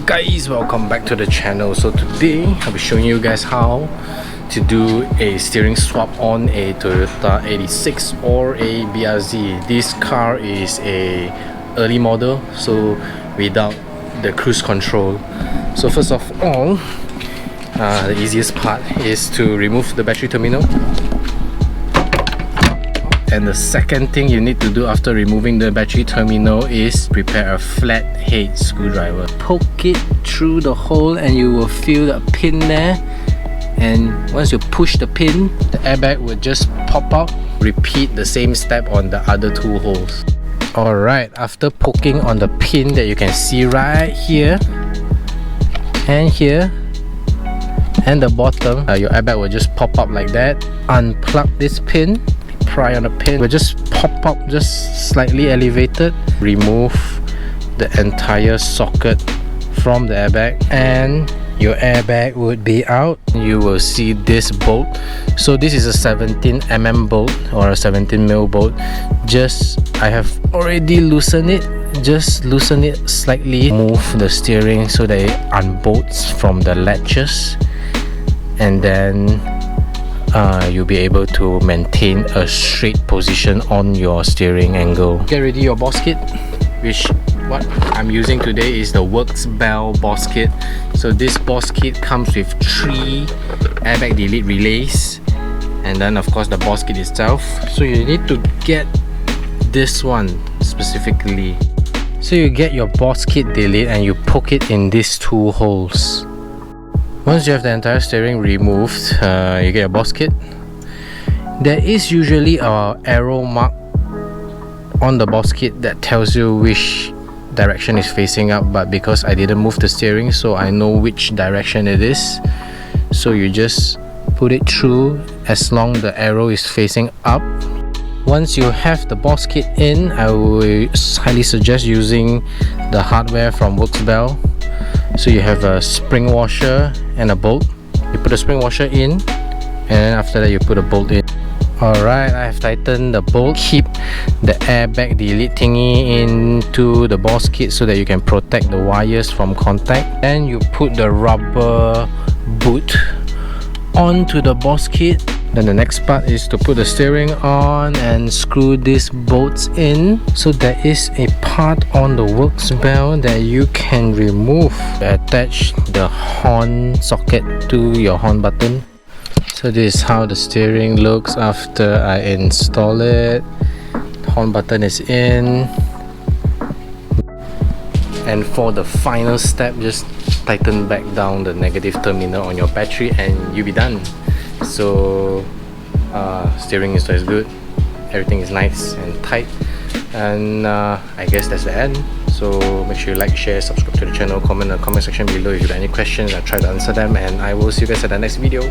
Guys, welcome back to the channel. So today I'll be showing you guys how to do a steering swap on a Toyota A7iii or a BRZ. This car is a early model, so without the cruise control. So first of all, the easiest part is to remove the battery terminal. And the second thing you need to do after removing the battery terminal is prepare a flat head screwdriver. Poke it through the hole and you will feel the pin there. And once you push the pin, the airbag will just pop out. Repeat the same step on the other two holes. Alright, after poking on the pin that you can see right here and here and the bottom, your airbag will just pop up like that. Unplug this pin. Pry on the pin, will just pop up, just slightly elevated. Remove the entire socket from the airbag and your airbag would be out. You will see this bolt. So this is a 17mm bolt or a 17mm bolt. I have already loosened it. Just loosen it slightly. Move the steering so that it unbolts from the latches, and then you'll be able to maintain a straight position on your steering angle. Get ready your boss kit, which what I'm using today is the Works Bell boss kit. So this boss kit comes with 3 airbag delete relays and then of course the boss kit itself. So you need to get this one specifically. So you get your boss kit delete and you poke it in these 2 holes. Once you have the entire steering removed, you get a boss kit. There is usually an arrow mark on the boss kit that tells you which direction is facing up, but because I didn't move the steering, so I know which direction it is. So you just put it through as long the arrow is facing up. Once you have the boss kit in, I would highly suggest using the hardware from Works Bell. So you have a spring washer and a bolt. You put a spring washer in, and after that you put a bolt in. Alright, I have tightened the bolt. Keep the airbag delete thingy into the boss kit so that you can protect the wires from contact. Then you put the rubber boot onto the boss kit. Then the next part is to put the steering on and screw these bolts in. So there is a part on the Works Bell that you can remove. Attach the horn socket to your horn button. So this is how the steering looks after I install it. The horn button is in. And for the final step, just tighten back down the negative terminal on your battery and you'll be done. So steering is good, everything is nice and tight, and I guess that's the end. So make sure you like, share, subscribe to the channel, comment in the comment section below if you have any questions. I'll try to answer them, and I will see you guys at the next video.